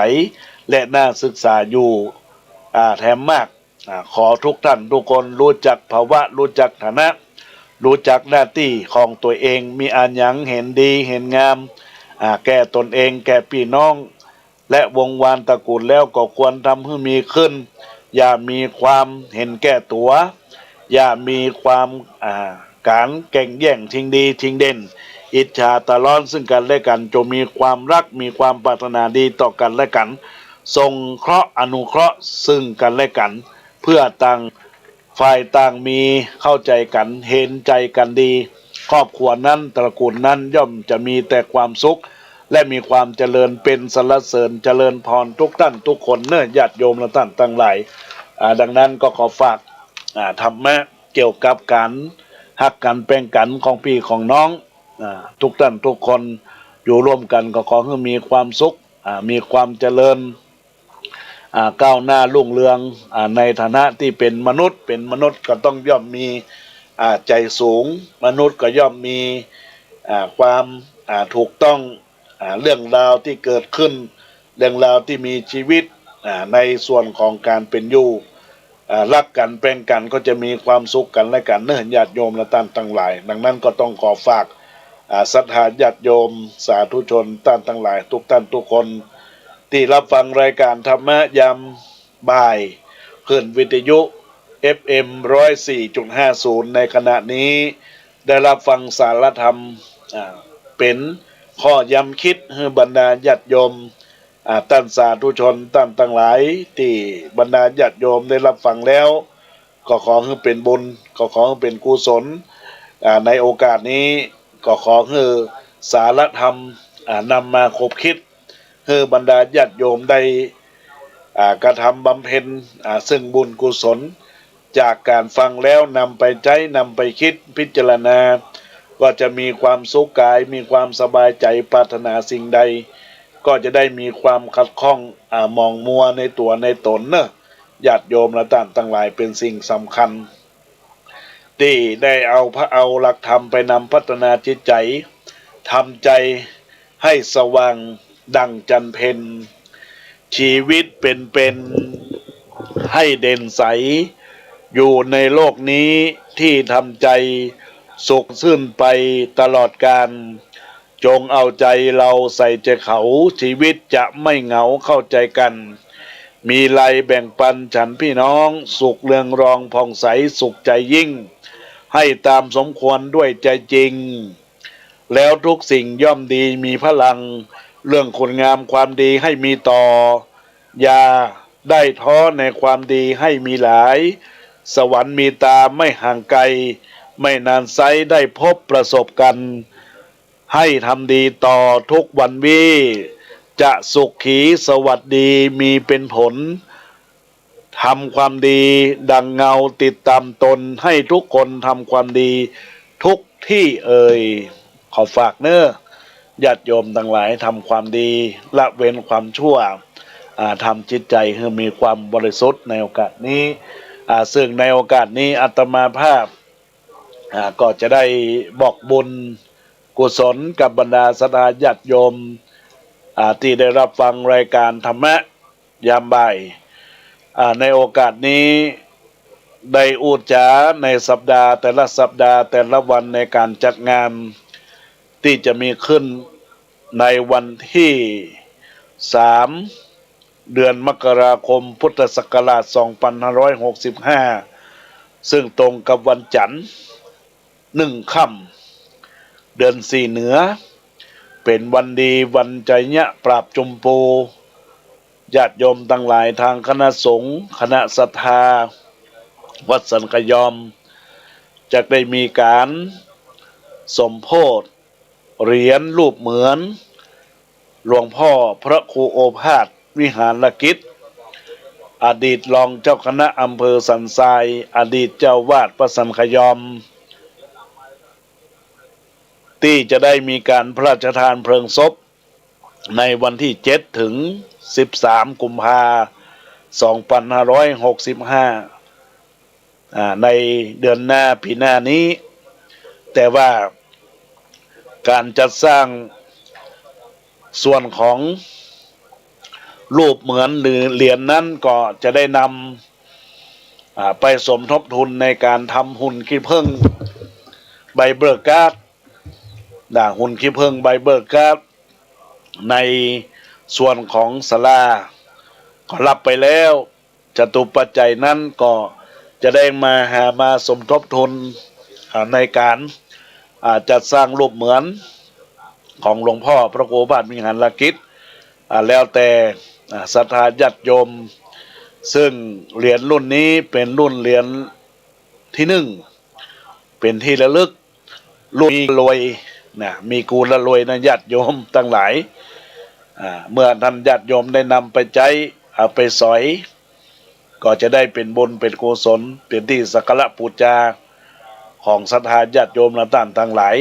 [SPEAKER 2] และน่าศึกษาอยู่แถมมากขอทุกท่านทุกคนรู้จักภาวะรู้จักฐานะรู้จักหน้าที่ของตัวเองมีอันหยังเห็นดีเห็นงามแก่ตนเองแก่พี่น้องและวงวานตระกูลแล้วก็ควรทำให้มีขึ้นอย่ามีความเห็นแก่ตัวอย่ามีความการแข่งแย่งชิงดีชิงเด่นอิจฉาตะลอนซึ่งกันและกันจงมีความรักมีความปรารถนาดีต่อกันและกันทรงเคราะห์อนุเคราะห์ซึ่งกันและกันเพื่อต่างฝ่ายต่างมีเข้าใจกันเห็นใจกันดีครอบครัวนั้นตระกูลนั้นย่อมจะมีแต่ความสุขและมีความเจริญเป็นสรรเสริญเจริญพรทุกท่านทุกคนเนื้อญาติโยมและท่านทั้งหลายดังนั้นก็ขอฝากธรรมะเกี่ยวกับการฮักกันแป้งกันของพี่ของน้องทุกท่านทุกคนอยู่ร่วมกันก็ขอให้มีความสุขมีความเจริญก้าวหน้ารุ่งเรืองในฐานะที่เป็นมนุษย์ก็ต้องย่อมมีใจสูงมนุษย์ก็ย่อมมีความถูกต้องเรื่องราวที่เกิดขึ้นเรื่องราวที่มีชีวิตในส่วนของการเป็นอยู่รักกันเป็นกันก็จะมีความสุขกันและกันเนื่องญาติโยมและท่านทั้งหลายดังนั้นก็ต้องขอฝากศรัทธาญาติโยมสาธุชนท่านทั้งหลายทุกท่านทุกคนที่รับฟังรายการธรรมะยามบ่ายขึ้นวิทยุ FM 104.50 ในขณะนี้ได้รับฟังสารธรรมเป็นข้อย้ำคิดให้บรรดาญาติโยมท่านสาธุชนท่านทั้งหลายที่บรรดาญาติโยมได้รับฟังแล้วก็ขอให้เป็นบุญก็ขอให้เป็นกุศลในโอกาสนี้ก็ขอให้สารธรรมนำมาคบคิดให้บรรดาญาติโยมได้กระทำบำเพ็ญซึ่งบุญกุศลจากการฟังแล้วนำไปใช้นำไปคิดพิจารณาก็จะมีความสุขกายมีความสบายใจปรารถนาสิ่งใดก็จะได้มีความขัดข้องมองมัวในตัวในตนเนอะ ญาติโยมและท่านทั้งหลายเป็นสิ่งสำคัญที่ได้เอาหลักธรรมไปนำพัฒนาจิตใจทำใจให้สว่างดังจันทร์เพ็ญชีวิตเป็นให้เด่นใสอยู่ในโลกนี้ที่ทำใจสุขชื่นไปตลอดกาลจงเอาใจเราใส่ใจเขาชีวิตจะไม่เหงาเข้าใจกันมีไรแบ่งปันฉันพี่น้องสุขเรืองรองผ่องใสสุขใจยิ่งให้ตามสมควรด้วยใจจริงแล้วทุกสิ่งย่อมดีมีพลังเรื่องคุณงามความดีให้มีต่ออย่าได้ท้อในความดีให้มีหลายสวรรค์มีตาไม่ห่างไกลไม่นานไซได้พบประสบกันให้ทำดีต่อทุกวันวิจะสุขขีสวัสดีมีเป็นผลทำความดีดังเงาติดตามตนให้ทุกคนทำความดีทุกที่ขอฝากเน้อญาติโยมทั้งหลายทำความดีละเว้นความชั่วทำจิตใจให้มีความบริสุทธิ์ในโอกาสนี้ซึ่งในโอกาสนี้อาตมาภาพก็จะได้บอกบุญกุศลกับบรรดาศรัทธาญาติโยมที่ได้รับฟังรายการธรรมะยามบ่ายในโอกาสนี้ได้อูจาในสัปดาห์แต่ละสัปดาห์แต่ละวันในการจัดงานที่จะมีขึ้นในวันที่3 เดือนมกราคมพุทธศักราช2565ซึ่งตรงกับวันจันทร์1 ค่ำเดือน4เหนือเป็นวันดีวันใจเนะปราบจุมปูญาติโยมทั้งหลายทางคณะสงฆ์คณะศรัทธาวัดสันกยอมจะได้มีการสมโภชเหรียญรูปเหมือนหลวงพ่อพระครูโอภาสวิหารกิจอดีตรองเจ้าคณะอำเภอสันทรายอดีตเจ้าวาดวัดสันกยอมที่จะได้มีการพระราชทานเพลิงศพในวันที่7 ถึง 13 กุมภาพันธ์ 2565ในเดือนหน้าปีหน้านี้แต่ว่าการจัดสร้างส่วนของรูปเหมือนหรือเหรียญนั้นก็จะได้นำไปสมทบทุนในการทำหุ่นขี้ผึ้งใบเบิกการ์ดหุ่นขี้ผึ้งใบเบิกการ์ดในส่วนของศาลาก็รับไปแล้วจตุปัจจัยนั้นก็จะได้มาสมทบทุนในการจัดสร้างรูปเหมือนของหลวงพ่อพระครูโอภาสวิหารกิจแล้วแต่ศรัทธาญาติโยมซึ่งเหรียญรุ่นนี้เป็นรุ่นเหรียญที่1เป็นที่ระลึกรุ่นรวยมีกูละรวยนะญาติโยมทั้งหลายเมื่อท่านญาติโยมได้นำไปใช้เอาไปสอยก็จะได้เป็นบุญเป็นกุศลเป็นที่สักการะบูชาของศรัทธาญาติโยมและท่านทั้งหลาย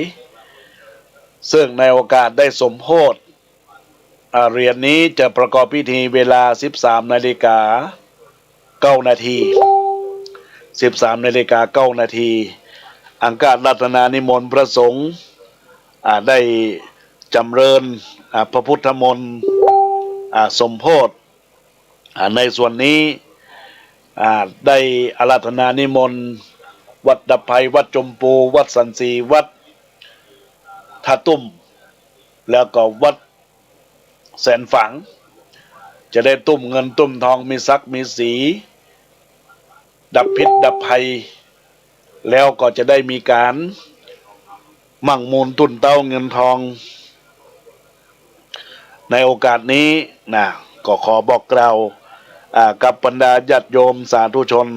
[SPEAKER 2] ซึ่งในโอกาสได้สมโภชเหรียญนี้จะประกอบพิธีเวลา 13:09 นาทีอังคารรัตนานิมนต์พระสงฆ์ได้จำเริญพระพุทธมนต์สมโภชในส่วนนี้ได้อาราธนานิมนต์วัดดับภัยวัดจมปูวัดสันสีวัดท่าตุ้มแล้วก็วัดแสนฝังจะได้ตุ้มเงินตุ้มทองมีศักดิ์มีสีดับพิษดับภัยแล้วก็จะได้มีการมั่งมูลตุนเต้าเงินทองในโอกาสนี้ก็ขอบอกกล่าวกับบรรดาญาติโยมสาธุชน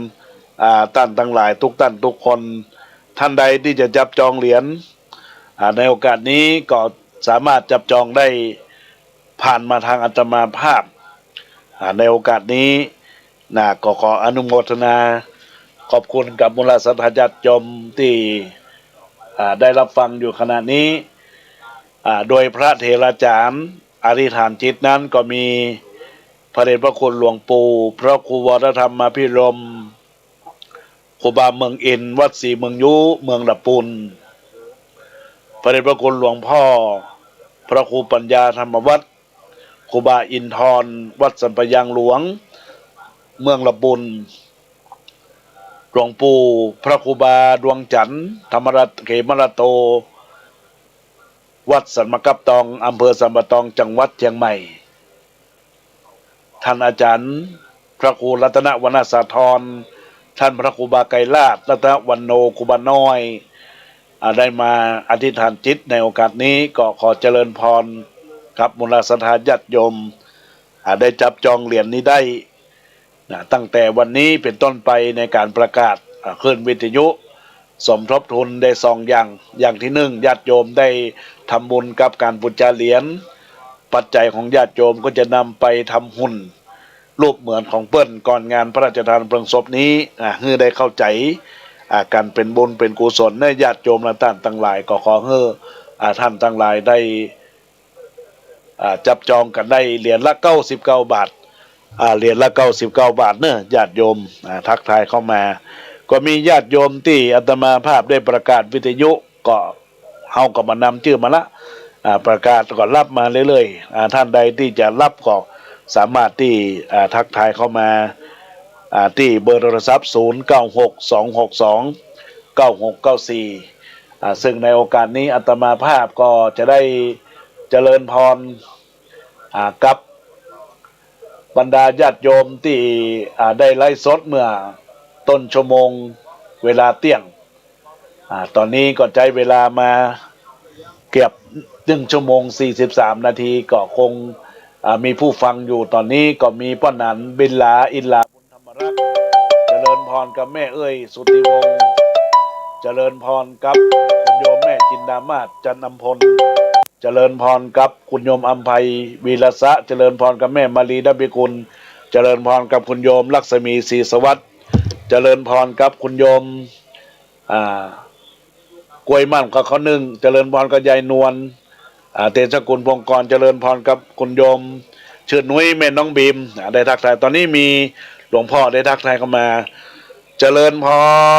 [SPEAKER 2] ท่านทั้งหลายทุกท่านทุกคนท่านใดที่จะจับจองเหรียญในโอกาสนี้ก็สามารถจับจองได้ผ่านมาทางอาตมาภาพในโอกาสนี้ก็ขออนุโมทนาขอบคุณกับมูลศรัทธาญาติโยมที่ได้รับฟังอยู่ขณะนี้โดยพระเถราจารย์อธิษฐานจิตนั้นก็มี พระเดชพระคุณหลวงปู่พระครูวรธรรมพิรมครูบาเมืองอินวัดศรีเมืองยุเมืองละปุนพระเดชพระคุณหลวงพ่อพระครูปัญญาธรรมวัฒน์ครูบาอินทรวัดสัมปยังหลวงเมืองละปุนหลวงปู่พระครูบาดวงจันทร์ธรรมรัตน์เขมรโตวัดสันมะกับตองอำเภอสันมะตองจังหวัดเชียงใหม่ท่านอาจารย์พระครูรัตนวรรณสาธรท่านพระครูบาไกรลาภรัตนวันโนครูบาน้อยได้มาอธิษฐานจิตในโอกาสนี้ก็ขอเจริญพรกับมูลศรัทธาญาติโยมได้จับจองเหรียญนี้ได้ตั้งแต่วันนี้เป็นต้นไปในการประกาศขึ้นวิทยุสมทบทุนได้2อย่างที่1ญาติโยมได้ทำบุญกับการบูชาเหรียญปัจจัยของญาติโยมก็จะนำไปทำหุ่นรูปเหมือนของเปิ้ลก่อนงานพระราชทานเพลิงศพนี้ให้ได้เข้าใจการเป็นบุญเป็นกุศลในญาติโยมและท่านทั้งหลายก็ขอให้ท่านทั้งหลายได้จับจองกันได้เหรียญละ99 บาทเหรียญละ99 บาทเนอะญาติโยมทักทายเข้ามาก็มีญาติโยมที่อาตมาภาพได้ประกาศวิทยุก็เฮาก็มานำชื่อมาละประกาศก็รับมาเรื่อยๆท่านใดที่จะรับก็สามารถที่ทักทายเข้ามาที่เบอร์โทรศัพท์0962629694ซึ่งในโอกาสนี้อาตมาภาพก็จะได้เจริญพรกับบรรดาญาติโยมที่ได้ไลฟ์สดเมื่อต้นชั่วโมงเวลาเที่ยงตอนนี้ก็ใช้เวลามาเกือบ1 ชั่วโมง 43 นาทีก็คงมีผู้ฟังอยู่ตอนนี้ก็มีป้านันบินลาอินลาบุญธรรมรัตน์เจริญพรกับแม่เอ้ยสุติวงศ์เจริญพรกับคุณโยมแม่จินดามาศจันอำพลเจริญพรกับคุณโยมอัมภัยวีรสะเจริญพรกับแม่มารีดับบิกุลเจริญพรกับคุณโยมลักษมีศรีสวัสดิ์เจริญพรกับคุณโยมกล้วยมั่นกับเขานึ่งเจริญพรกับยายนวลเตชะกุลพงกรเจริญพรกับคุณโยมชื่อนุ้ยแม่น้องบีมได้ทักทายตอนนี้มีหลวงพ่อได้ทักทายเข้ามาเจริญพ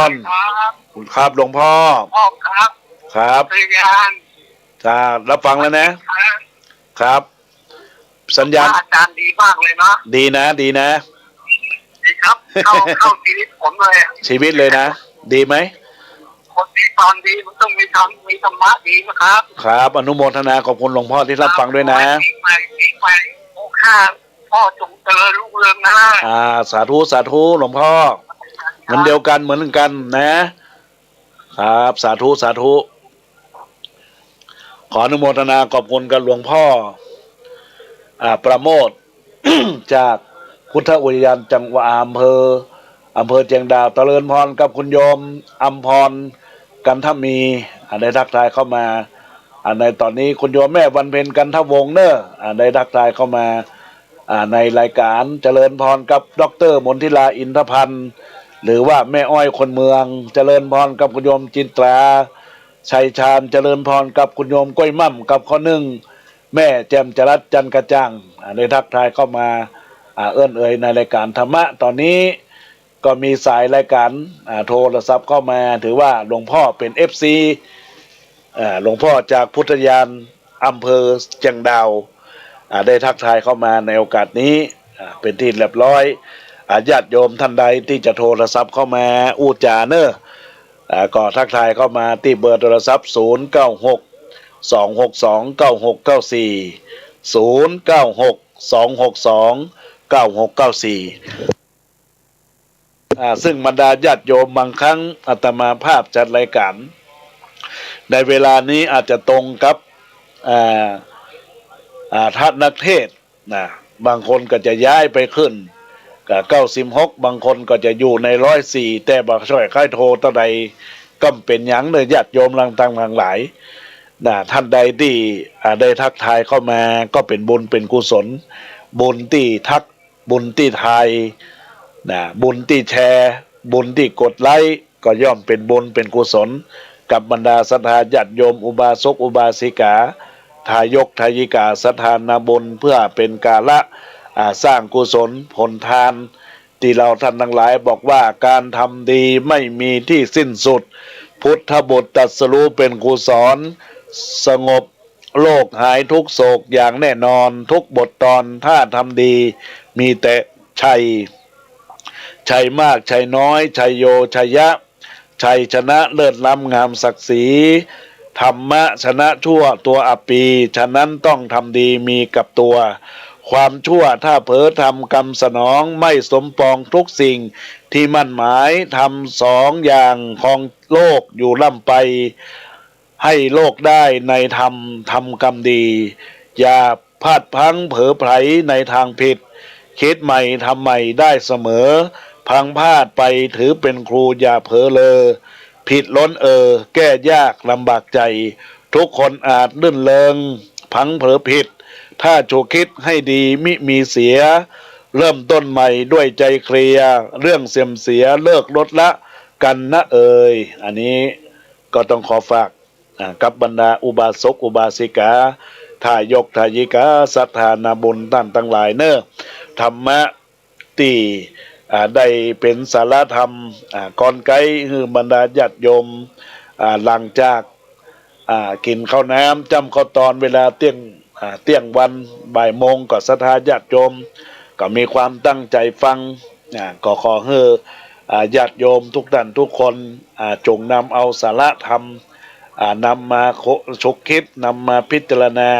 [SPEAKER 2] รครับหลวงพ่อครับจะรับฟังแล้วนะครับสัญญาณ
[SPEAKER 3] อาจารย์ดีมากเลยนะ
[SPEAKER 2] ดีนะดี
[SPEAKER 3] ครับเข้าชีวิตผมเลย
[SPEAKER 2] ชีวิตเลยนะดีไหม
[SPEAKER 3] คนดีตอนดีมันต้องมีธรรมะดีนะครับ
[SPEAKER 2] ครับอนุโมทนาขอบคุณหลวงพ่อที่รับฟังด้วยนะ
[SPEAKER 3] ปีใหม่โอ้ข้าพ่อจงเจริญรุ่งเรืองนะ
[SPEAKER 2] สาธุหลวงพ่อเหมือนเดียวกันเหมือนกันนะครับสาธุขออนุโมทนาขอบคุณกับหลวงพ่อประโมท จากพุทธอุทยานจังหวัดอำเภอเชียงดาวเจริญพรกับคุณโยมอัมพรกันทมีได้ทักทายเข้ามาในตอนนี้คุณโยมแม่วันเพ็ญกันทวงศ์เนอะได้ทักทายเข้ามาในรายการเจริญพรกับดร.มนทิลาอินทพันธ์หรือว่าแม่อ้อยคนเมืองเจริญพรกับคุณโยมจินตราชัยชาญเจริญพรกับคุณโยมก้อยมั่มกับข้อนึ่งแม่แจ่มจรัสจันกระจ่างได้ทักทายเข้ามาเอื้อนเอ่ยในรายการธรรมะตอนนี้ก็มีสายรายการโทรศัพท์เข้ามาถือว่าหลวงพ่อเป็น FC หลวงพ่อจากพุทธยานอำเภอเชียงดาวได้ทักทายเข้ามาในโอกาสนี้เป็นที่เรียบร้อยญาติโยมท่านใดที่จะโทรศัพท์เข้ามาอูจาเนอก็ทักทายเข้ามาที่เบอร์โทรศัพท์0962629694 ซึ่งบรรดาญาติโยมบางครั้งอาตมาภาพจัดรายการในเวลานี้อาจจะตรงกับท่านนักเทศบางคนก็จะย้ายไปขึ้นกับ96บางคนก็จะอยู่ใน104แต่บางช่วยค่ายโทรตะใดก็เป็นหยังเลยญาติโยมต่างๆหลายท่านใดที่ได้ทักทายเข้ามาก็เป็นบุญเป็นกุศลบุญที่ทักบุญที่ทายบุญที่แชร์บุญที่กดไลค์ก็ย่อมเป็นบุญเป็นกุศลกับบรรดาศรัทธาญาติโยมอุบาสกอุบาสิกาทายกทายิกาศรัทธานาบุญเพื่อเป็นกาละ สร้างกุศลผลทานที่เราท่านทั้งหลายบอกว่าการทำดีไม่มีที่สิ้นสุดพุทธบุตรตรัสรู้เป็นกุศลสงบโลกหายทุกโศกอย่างแน่นอนทุกบทตอนถ้าทำดีมีแต่ชัยมากชัยน้อยชัยโยชัยยะชัยชนะเลิศล้ำงามศักดิ์ศรีธรรมะชนะชั่วตัวอัปปีฉะนั้นต้องทำดีมีกับตัวความชั่วถ้าเผลอทำกรรมสนองไม่สมปองทุกสิ่งที่มั่นหมายทำสองอย่างของโลกอยู่ล่ำไปให้โลกได้ในธรรมทำกรรมดีอย่าพลาดพลั้งเผลอไผลในทางผิดคิดใหม่ทำใหม่ได้เสมอพังพลาดไปถือเป็นครูอย่าเผลอเลอผิดล้นแก้ยากลำบากใจทุกคนอาจลื่นเลงพังเผลอผิดถ้าจูคิดให้ดีมิมีเสียเริ่มต้นใหม่ด้วยใจเคลียร์เรื่องเสื่อมเสียเลิกลดละกันนะอันนี้ก็ต้องขอฝากกับบรรดาอุบาสกอุบาสิกาทายกทายิกาสัทธานาบุญท่านทั้งหลายเนอะธรรมะตีได้เป็นสารธรรมก่อนไกลคือบรรดาญาติโยมหลังจากกินข้าวน้ำจำข้าวตอนเวลาเที่ยงวันบ่ายโมงก็ศรัทธาญาติโยมก็มีความตั้งใจฟังก็ขอให้ญาติโยมทุกท่านทุกคนจงนำเอาสาระธรรมนำมาชกคิดนำมาพิจารณา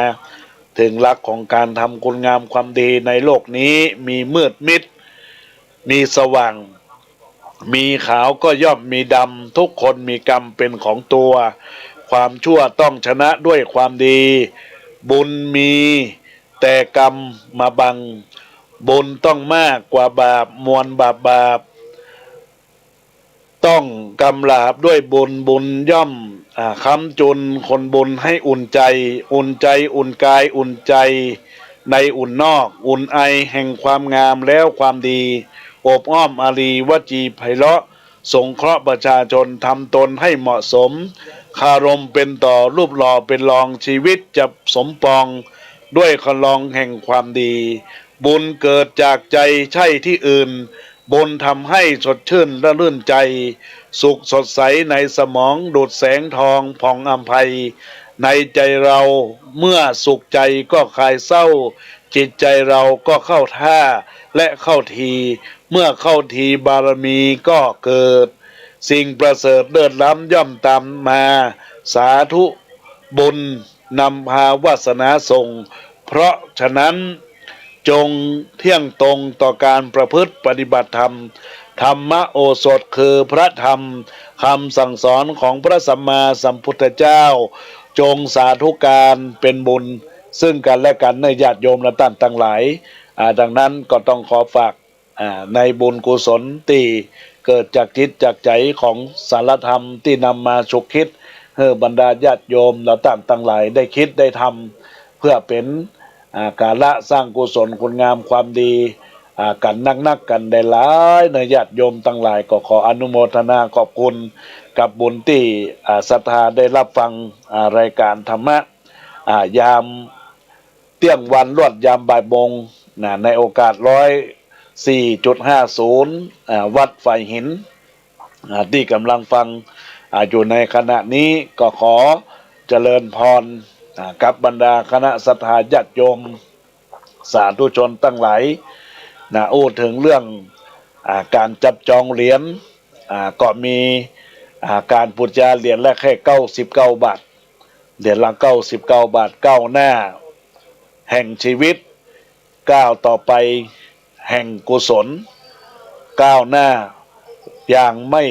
[SPEAKER 2] ถึงหลักของการทำคุณงามความดีในโลกนี้มีมืดมิดมีสว่างมีขาวก็ย่อมมีดำทุกคนมีกรรมเป็นของตัวความชั่วต้องชนะด้วยความดีบุญมีแต่กรรมมาบังบุญต้องมากกว่าบาปมวลบาปต้องกำลาบด้วยบุญย่อมค้ำจุนคนบุญให้อุ่นใจอุ่นกายอุ่นใจในอุ่นนอกอุ่นไอแห่งความงามแล้วความดีอบอ้อมอารีวจีไพเราะสงเคราะห์ประชาชนทำตนให้เหมาะสมคารมเป็นต่อรูปหล่อเป็นรองชีวิตจะสมปองด้วยคลองแห่งความดีบุญเกิดจากใจใช่ที่อื่นบุญทำให้สดชื่นและรื่นใจสุขสดใสในสมองดูดแสงทองผ่องอำไพในใจเราเมื่อสุขใจก็คลายเศร้าจิตใจเราก็เข้าท่าและเข้าทีเมื่อเข้าทีบารมีก็เกิดสิ่งประเสริฐเลิศล้ำย่อมตามมาสาธุบุญนำพาวาสนาส่งเพราะฉะนั้นจงเที่ยงตรงต่อการประพฤติปฏิบัติธรรมธรรมโอสถคือพระธรรมคำสั่งสอนของพระสัมมาสัมพุทธเจ้าจงสาธุการเป็นบุญซึ่งกันและกันในญาติโยมและท่านทั้งหลายดังนั้นก็ต้องขอฝากในบุญกุศลที่เกิดจากจิตจากใจของสารธรรมที่นำมาฉุกคิดให้บรรดาญาติโยมและท่านทั้งหลายได้คิดได้ทำเพื่อเป็นการละสร้างกุศลคุณงามความดีกันนักกันได้หลายในญาติโยมทั้งหลายก็ขออนุโมทนาขอบคุณกับบุญที่ศรัทธาได้รับฟังรายการธรรมะยามเที่ยงวันรวดยามบ่ายโมงในโอกาส104.50วัดไฟหินที่กำลังฟังอยู่ในขณะนี้ก็ขอเจริญพรกับบรรดาคณะศรัทธาญาติโยมสาธุชนตั้งหลายอู้ถึงเรื่องการจับจองเหรียญก็มีการปูจาเหรียญละแค่99 บาทเหรียญละ99 บาทก้าวหน้าแห่งชีวิตก้าวต่อไปแห่งกุศลก้าวหน้าอย่างไม่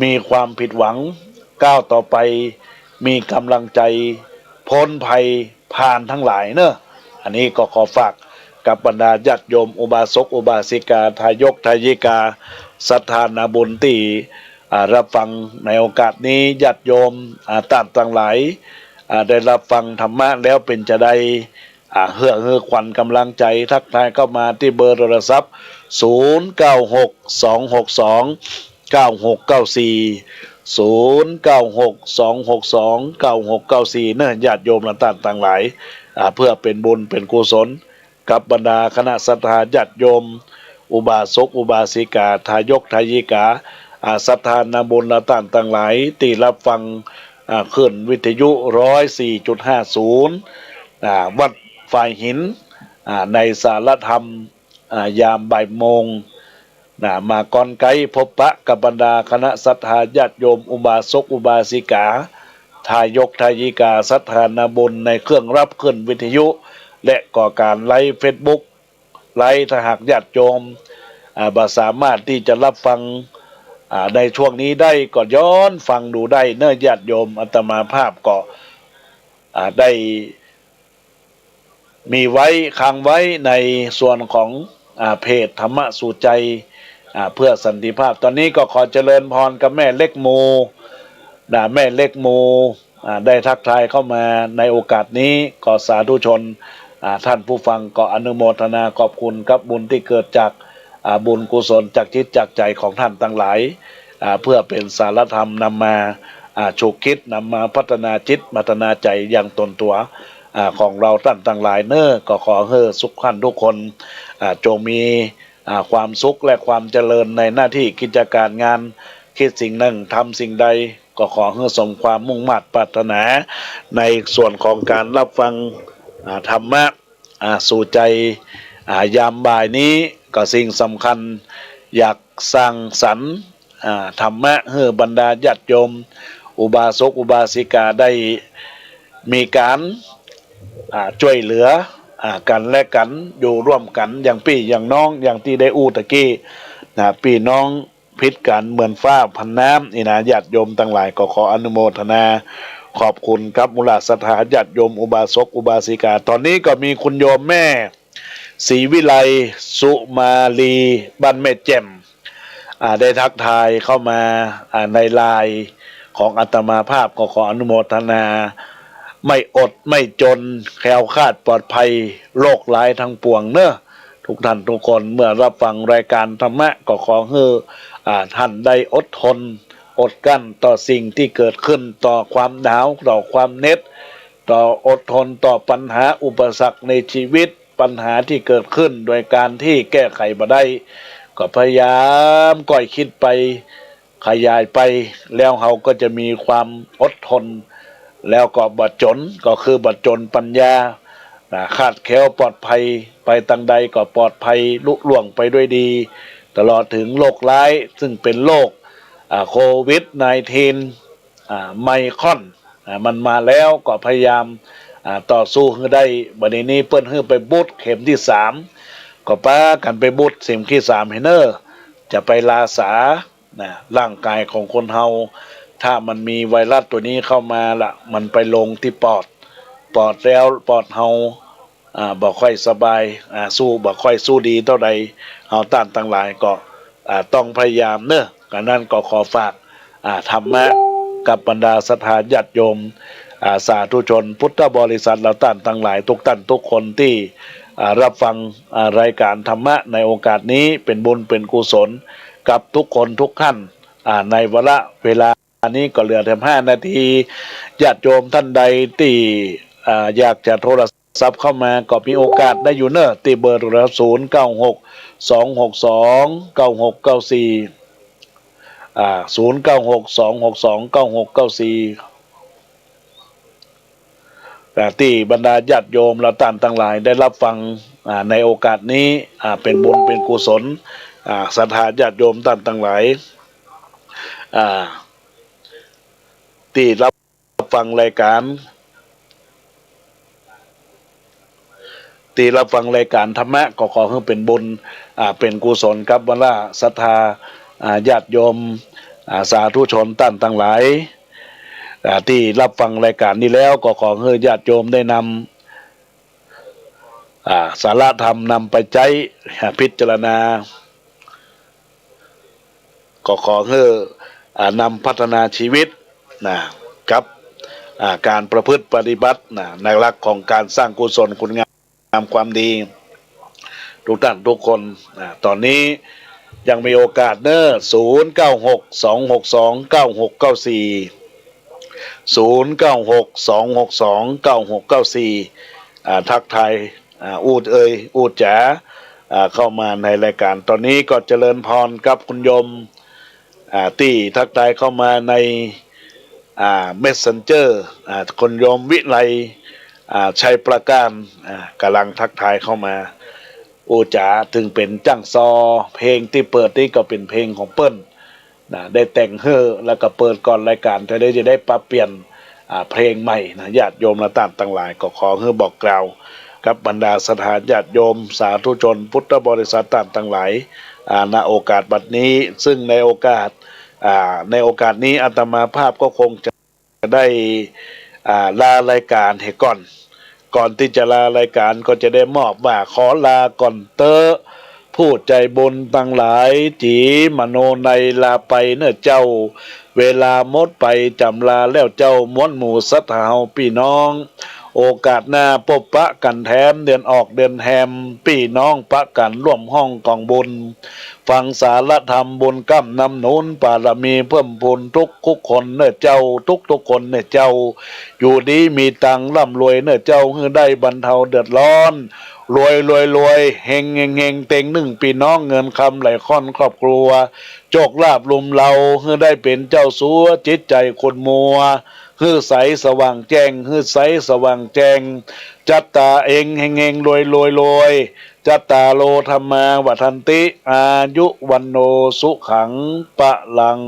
[SPEAKER 2] มีความผิดหวังก้าวต่อไปมีกำลังใจพ้นภัยผ่านทั้งหลายเนอะอันนี้ก็ขอฝากกับบรรดาญาติโยมอุบาสกอุบาสิกาทายกทายิกาศรัทธานาบุญที่รับฟังในโอกาสนี้ญาติโยมต่างทั้งหลายได้รับฟังธรรมะแล้วเป็นจะได้เฮือขวัญกำลังใจทักทายเข้ามาที่เบอร์โทรศัพท์0962629694 0962629694เนื่อญาติโยมและท่านต่างหลายเพื่อเป็นบุญเป็นกุศล กับบรรดาคณะศรัทธาญาติโยมอุบาสกอุบาสิกาทายกทายิกาศรัทธานาบุญละต่างต่างหลายที่รับฟังขึ้นวิทยุ104.50วัดฝ่ายหินในสารธรรมยามบ่ายโมงมาก่อนไกลพบปะกับบรรดาคณะศรัทธาญาติโยมอุบาสกอุบาสิกาทายกทายิกาศรัทธานาบุญในเครื่องรับขึ้นวิทยุและก่อการไลฟ์เฟซบุ๊กไลฟ์ถ้าหากญาติโยมบ่สามารถที่จะรับฟังในช่วงนี้ได้ก็ย้อนฟังดูได้เนื่อญาติโยมอาตมาภาพก็ได้มีไว้ค้างไว้ในส่วนของเพจธรรมะสู่ใจเพื่อสันติภาพตอนนี้ก็ขอเจริญพรกับแม่เล็กโมแม่เล็กโมได้ทักทายเข้ามาในโอกาสนี้ก็สาธุชนท่านผู้ฟังก็อนุโมทนาขอบคุณกับบุญที่เกิดจากบุญกุศลจากจิตจากใจของท่านทั้งหลายเพื่อเป็นสารธรรมนำมาฉุกคิดนำมาพัฒนาจิตพัฒนาใจอย่างตนตัวของเราท่านทั้งหลายก็ขอให้สุขท่านทุกคนจงมีความสุขและความเจริญในหน้าที่กิจการงานคิดสิ่งหนึ่งทำสิ่งใดก็ขอให้สมความมุ่งมั่นปรารถนาในส่วนของการรับฟังธรรมะสู่ใจยามบ่ายนี้ก็สิ่งสำคัญอยากสร้างสรรค์ธรรมะให้บรรดาญาติโยมอุบาสกอุบาสิกาได้มีการช่วยเหลือกันและกันอยู่ร่วมกันอย่างพี่อย่างน้องอย่างที่ได้อู้ตะกี้พี่น้องพิษกันเหมือนฟ้าพันน้ำนี่นะญาติโยมทั้งหลายก็ขออนุโมทนาขอบคุณครับมูลศรัทธาญาติโยมอุบาสกอุบาสิกาตอนนี้ก็มีคุณโยมแม่ศรีวิไลสุมาลีบ้านแม่แจ่มได้ทักทายเข้ามาในไลน์ของอาตมาภาพก็ขออนุโมทนาไม่อดไม่จนแคล้วคลาดปลอดภัยโรคร้ายทั้งปวงเนอะทุกท่านทุกคนเมื่อรับฟังรายการธรรมะก็ขอให้ท่านได้อดทนอดกั้นต่อสิ่งที่เกิดขึ้นต่อความหนาวต่อความเหน็ดต่ออดทนต่อปัญหาอุปสรรคในชีวิตปัญหาที่เกิดขึ้นโดยการที่แก้ไขมาได้ก็พยายามก่อยคิดไปขยายไปแล้วเราก็จะมีความอดทนแล้วก็บัดจนก็คือบัดจนปัญญาคาดแคล้วปลอดภัยไปตังใดก็ปลอดภัยลุล่วงไปด้วยดีตลอดถึงโรคร้ายซึ่งเป็นโรคโควิด-19ไมครอนมันมาแล้วก็พยายามต่อสู้ให้ได้บัดนี้เปิ้นให้ไปบูสต์เข็มที่3ก็ป้ากันไปบูสต์เข็มที่3ให้เนอจะไปลาษาร่างกายของคนเฮาถ้ามันมีไวรัสตัวนี้เข้ามาละมันไปลงที่ปอดแล้วปอดเฮาบ่ค่อยสบายสู้บ่ค่อยสู้ดีเท่าใดเฮาต้านทั้งหลายก็ต้องพยายามเนอะกันนั้นก็ขอฝากธรรมะกับบรรดาศรัทธาญาติโยมสาธุชนพุทธบริษัทเราต้านทั้งหลายทุกท่านทุกคนที่รับฟังรายการธรรมะในโอกาสนี้เป็นบุญเป็นกุศลกับทุกคนทุกท่านในเวลานี้ก็เหลือแต่5 นาทีญาติโยมท่านใดที่อยากจะโทรศัพท์เข้ามาก็มีโอกาสได้อยู่เนอะที่เบอร์โทรศัพท์0962629694 แต่ที่บรรดาญาติโยมเราท่านทั้งหลายได้รับฟังในโอกาสนี้เป็นบุญเป็นกุศลศรัทธาญาติโยมท่านทั้งหลายที่รับฟังรายการธรรมะก็ขอให้เป็นบุญเป็นกุศลครับบรรดาศรัทธาญาติโยมสาธุชนท่านทั้งหลายที่รับฟังรายการนี้แล้วก็ขอให้ญาติโยมได้นำสาระธรรมนำไปใช้พิจารณาก็ขอให้นำพัฒนาชีวิตกับการประพฤติปฏิบัติในหลักของการสร้างกุศลคุณงามความดีทุกท่านทุกคนตอนนี้ยังมีโอกาสเนอะ0962629694 0962629694ทักทาย อูดอูดจ๋าเข้ามาในรายการตอนนี้ก็เจริญพรกับคุณโยมที่ทักทายเข้ามาในMessenger คุณโยมวิไลชัยประการกำลังทักทายเข้ามาอูจ๋าถึงเป็นจ้างซอเพลงที่เปิดนี่ก็เป็นเพลงของเปิ้ลได้แต่งแล้วก็เปิดก่อนรายการจะได้ปรับเปลี่ยนเพลงใหม่นะญาติโยมและต่างหลายก็ขอบอกกล่าวกับบรรดาสถานญาติโยมสาธุชนพุทธบริษัทต่างหลายณโอกาสบัดนี้ซึ่งในโอกาสนี้อาตมาภาพก็คงจะได้ลารายการให้ก่อนที่จะลารายการก็จะได้มอบว่าขอลาก่อนเตอผู้ใจบุญตั้งหลายจีมโนในลาไปเนื้อเจ้าเวลาหมดไปจำลาแล้วเจ้าม้วนหมู่สัตหาวพี่น้องโอกาสหน้าพบปะกันแถมเดือนออกเดือนแฮมพี่น้องปะกันร่วมห้องกองบุญฟังสารธรรมบุญกำนำนุนปารมีเพิ่มพูนทุกคนเนื้อเจ้าทุกคนเนื้อเจ้าอยู่ดีมีตังร่ำรวยเนื้อเจ้าให้ได้บรรเทาเดือดร้อนรวยเฮงเต็งหนึ่งพี่น้องเงินคำไหลค่อนครอบครัวโชคลาภลุมเราให้ได้เป็นเจ้าสัวจิตใจคนมัวฮือใสสว่างแจ้งฮือใสสว่างแจ้งจัตตาเองเฮงรวยจัตตาโลธรรมาวัฏันติอายุวันโนสุขังปะลัง